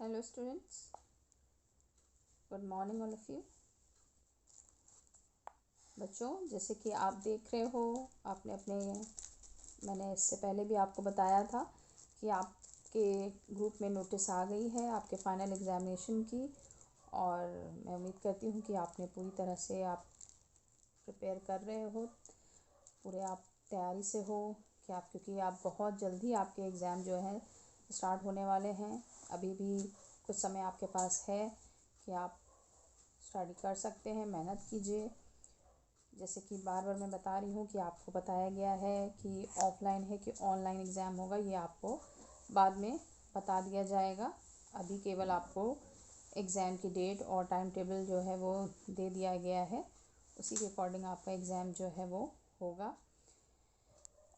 Hello students, good morning all of you. बच्चों, जैसे कि आप देख रहे हो, आपने अपने मैंने इससे पहले भी आपको बताया था कि आपके ग्रुप में नोटिस आ गई है आपके फाइनल एग्ज़ामिनेशन की। और मैं उम्मीद करती हूँ कि आपने पूरी तरह से आप प्रिपेयर कर रहे हो, पूरे आप तैयारी से हो कि आप, क्योंकि आप बहुत जल्दी आपके एग्ज़ाम जो है स्टार्ट होने वाले हैं। अभी भी कुछ समय आपके पास है कि आप स्टडी कर सकते हैं, मेहनत कीजिए। जैसे कि बार बार मैं बता रही हूँ कि आपको बताया गया है कि ऑफ़लाइन है कि ऑनलाइन एग्ज़ाम होगा, ये आपको बाद में बता दिया जाएगा। अभी केवल आपको एग्ज़ाम की डेट और टाइम टेबल जो है वो दे दिया गया है, उसी के अकॉर्डिंग आपका एग्ज़ाम जो है वो होगा।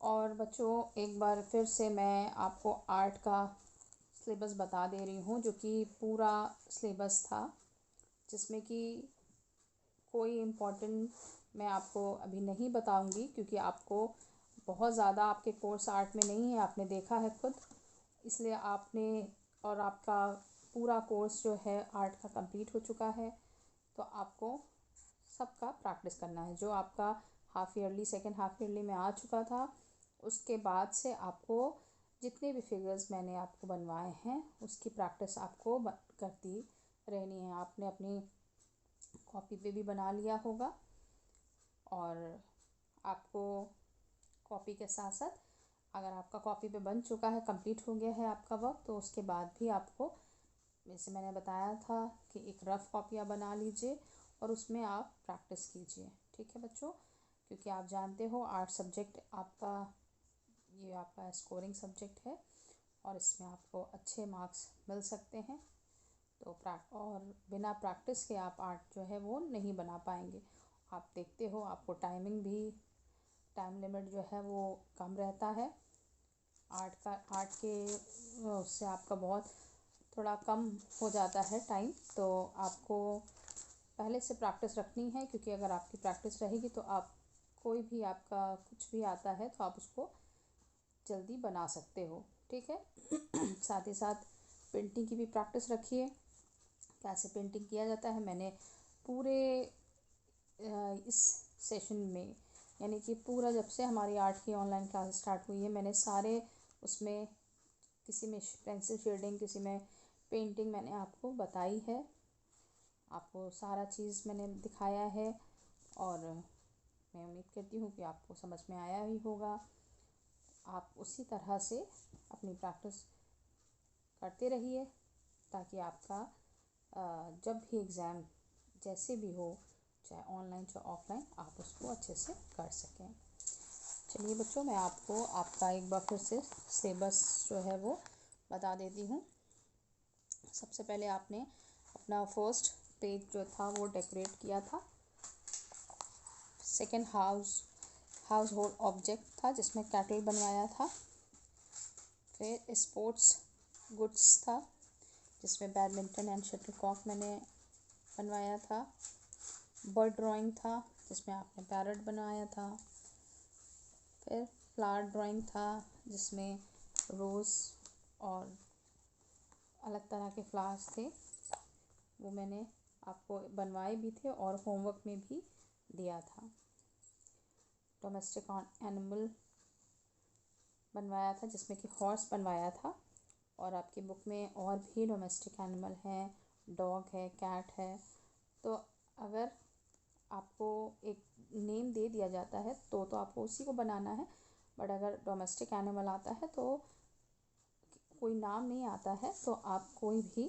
और बच्चों, एक बार फिर से मैं आपको आर्ट का सिलेबस बता दे रही हूँ, जो कि पूरा सिलेबस था, जिसमें कि कोई इम्पोर्टेंट मैं आपको अभी नहीं बताऊंगी, क्योंकि आपको बहुत ज़्यादा आपके कोर्स आर्ट में नहीं है, आपने देखा है खुद, इसलिए आपने और आपका पूरा कोर्स जो है आर्ट का कंप्लीट हो चुका है। तो आपको सबका प्रैक्टिस करना है। जो आपका half yearly second half yearly में आ चुका था, उसके बाद से आपको जितने भी फिगर्स मैंने आपको बनवाए हैं उसकी प्रैक्टिस आपको करती रहनी है। आपने अपनी कॉपी पे भी बना लिया होगा, और आपको कॉपी के साथ साथ अगर आपका कॉपी पे बन चुका है, कंप्लीट हो गया है आपका वर्क, तो उसके बाद भी आपको, जैसे मैंने बताया था, कि एक रफ़ कॉपी आप बना लीजिए और उसमें आप प्रैक्टिस कीजिए। ठीक है बच्चों, क्योंकि आप जानते हो आर्ट सब्जेक्ट आपका, ये आपका स्कोरिंग सब्जेक्ट है और इसमें आपको अच्छे मार्क्स मिल सकते हैं। तो और बिना प्रैक्टिस के आप आर्ट जो है वो नहीं बना पाएंगे। आप देखते हो, आपको टाइम लिमिट जो है वो कम रहता है आर्ट के, उससे आपका बहुत थोड़ा कम हो जाता है टाइम। तो आपको पहले से प्रैक्टिस रखनी है, क्योंकि अगर आपकी प्रैक्टिस रहेगी तो आप कोई भी आपका कुछ भी आता है तो आप उसको जल्दी बना सकते हो। ठीक है। साथ ही साथ पेंटिंग की भी प्रैक्टिस रखिए, कैसे पेंटिंग किया जाता है। मैंने पूरे इस सेशन में, यानी कि पूरा जब से हमारी आर्ट की ऑनलाइन क्लास स्टार्ट हुई है, मैंने सारे उसमें, किसी में पेंसिल शेडिंग, किसी में पेंटिंग, मैंने आपको बताई है। आपको सारा चीज़ मैंने दिखाया है, और मैं उम्मीद करती हूँ कि आपको समझ में आया ही होगा। आप उसी तरह से अपनी प्रैक्टिस करते रहिए, ताकि आपका जब भी एग्ज़ाम जैसे भी हो, चाहे ऑनलाइन चाहे ऑफलाइन, आप उसको अच्छे से कर सकें। चलिए बच्चों, मैं आपको आपका एक बार फिर से सिलेबस जो है वो बता देती हूँ। सबसे पहले आपने अपना फर्स्ट पेज जो था वो डेकोरेट किया था। सेकंड हाउस होल्ड ऑब्जेक्ट था, जिसमें कैटल बनवाया था। फिर स्पोर्ट्स गुड्स था, जिसमें बैडमिंटन एंड शटलकॉक मैंने बनवाया था। बर्ड ड्राइंग था, जिसमें आपने पैरट बनाया था। फिर फ्लावर ड्राइंग था, जिसमें रोज़ और अलग तरह के फ्लावर्स थे, वो मैंने आपको बनवाए भी थे और होमवर्क में भी दिया था। डोमेस्टिक एनिमल बनवाया था, जिसमें कि हॉर्स बनवाया था, और आपकी बुक में और भी डोमेस्टिक एनिमल हैं, डॉग है, कैट है। तो अगर आपको एक नेम दे दिया जाता है तो आपको उसी को बनाना है, बट अगर डोमेस्टिक एनिमल आता है तो कोई नाम नहीं आता है, तो आप कोई भी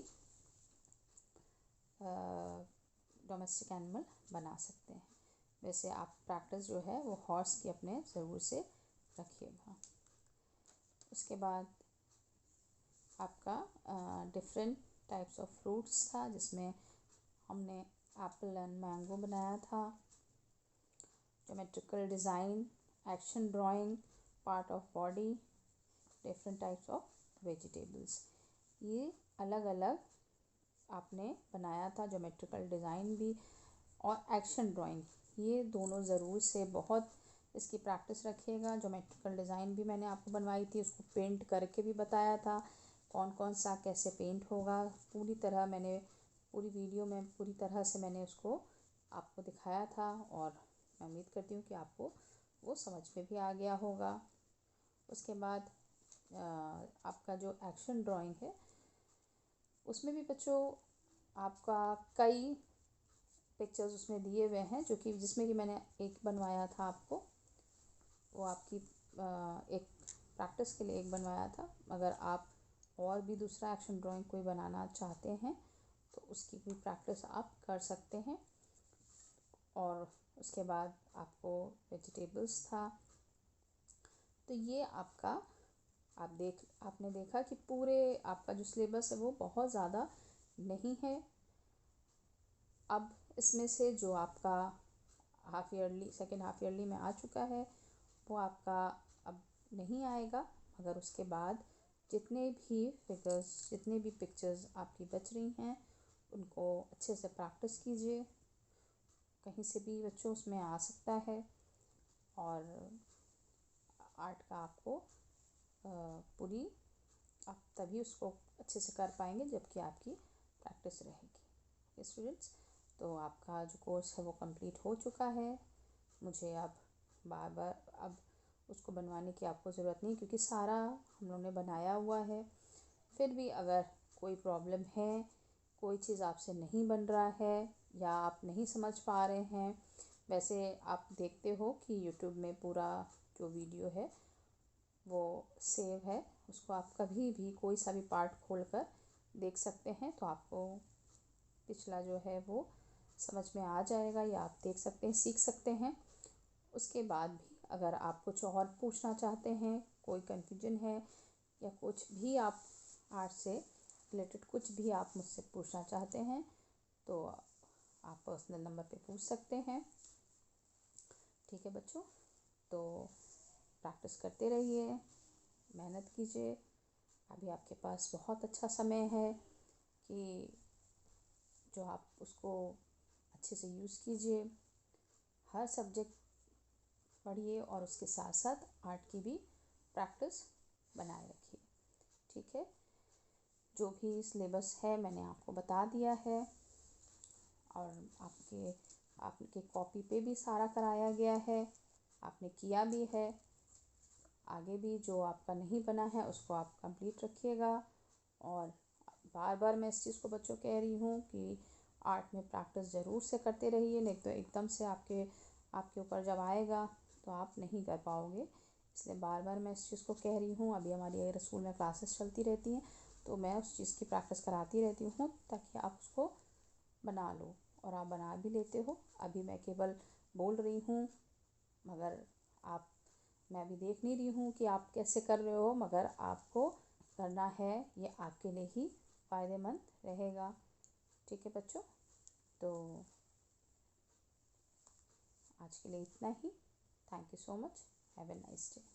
डोमेस्टिक एनिमल बना सकते हैं। वैसे आप प्रैक्टिस जो है वो हॉर्स की अपने ज़रूर से रखिएगा। उसके बाद आपका डिफरेंट टाइप्स ऑफ फ्रूट्स था, जिसमें हमने एप्पल एंड मैंगो बनाया था। Geometrical design, action drawing, part of body, different types of vegetables, ये अलग अलग आपने बनाया था। ज्योमेट्रिकल डिज़ाइन भी और एक्शन ड्राइंग, ये दोनों ज़रूर से बहुत इसकी प्रैक्टिस रखिएगा। ज्योमेट्रिकल डिज़ाइन भी मैंने आपको बनवाई थी, उसको पेंट करके भी बताया था कौन कौन सा कैसे पेंट होगा, पूरी तरह मैंने पूरी वीडियो में पूरी तरह से मैंने उसको आपको दिखाया था। और मैं उम्मीद करती हूँ कि आपको वो समझ में भी आ गया होगा। उसके बाद आपका जो एक्शन ड्राइंग है उसमें भी बच्चों आपका कई पिक्चर्स उसमें दिए हुए हैं, जो कि जिसमें कि मैंने एक बनवाया था आपको, वो आपकी एक प्रैक्टिस के लिए एक बनवाया था। अगर आप और भी दूसरा एक्शन ड्राइंग कोई बनाना चाहते हैं तो उसकी भी प्रैक्टिस आप कर सकते हैं। और उसके बाद आपको वेजिटेबल्स था। तो ये आपका आपने देखा कि पूरे आपका जो सिलेबस है वो बहुत ज़्यादा नहीं है। अब इसमें से जो आपका half yearly second half yearly में आ चुका है वो आपका अब नहीं आएगा, मगर उसके बाद जितने भी फिगर्स जितने भी पिक्चर्स आपकी बच रही हैं उनको अच्छे से प्रैक्टिस कीजिए। कहीं से भी बच्चों उसमें आ सकता है और आर्ट का आपको पूरी आप तभी उसको अच्छे से कर पाएंगे जबकि आपकी प्रैक्टिस रहेगी। स्टूडेंट्स, तो आपका जो कोर्स है वो कंप्लीट हो चुका है। मुझे अब बार बार अब उसको बनवाने की आपको ज़रूरत नहीं, क्योंकि सारा हम लोगों ने बनाया हुआ है। फिर भी अगर कोई प्रॉब्लम है, कोई चीज़ आपसे नहीं बन रहा है या आप नहीं समझ पा रहे हैं, वैसे आप देखते हो कि यूट्यूब में पूरा जो वीडियो है वो सेव है, उसको आप कभी भी कोई सा भी पार्ट खोल कर देख सकते हैं। तो आपको पिछला जो है वो समझ में आ जाएगा या आप देख सकते हैं, सीख सकते हैं। उसके बाद भी अगर आप कुछ और पूछना चाहते हैं, कोई कन्फ्यूजन है या कुछ भी आप आर्ट से रिलेटेड कुछ भी आप मुझसे पूछना चाहते हैं तो आप पर्सनल नंबर पे पूछ सकते हैं। ठीक है बच्चों, तो प्रैक्टिस करते रहिए, मेहनत कीजिए। अभी आपके पास बहुत अच्छा समय है कि जो आप उसको अच्छे से यूज़ कीजिए। हर सब्जेक्ट पढ़िए और उसके साथ साथ आर्ट की भी प्रैक्टिस बनाए रखिए। ठीक है, जो भी सिलेबस है मैंने आपको बता दिया है और आपके कॉपी पे भी सारा कराया गया है, आपने किया भी है। आगे भी जो आपका नहीं बना है उसको आप कंप्लीट रखिएगा। और बार बार मैं इस चीज़ को बच्चों कह रही हूँ कि आर्ट में प्रैक्टिस ज़रूर से करते रहिए, नहीं तो एकदम से आपके ऊपर जब आएगा तो आप नहीं कर पाओगे। इसलिए बार बार मैं इस चीज़ को कह रही हूँ। अभी हमारी स्कूल में क्लासेस चलती रहती हैं तो मैं उस चीज़ की प्रैक्टिस कराती रहती हूँ ताकि आप उसको बना लो, और आप बना भी लेते हो। अभी मैं केवल बोल रही हूँ, मगर मैं अभी देख नहीं रही हूँ कि आप कैसे कर रहे हो, मगर आपको करना है, ये आपके लिए ही फ़ायदेमंद रहेगा। ठीक है बच्चों, तो आज के लिए इतना ही। Thank you so much. Have a nice day.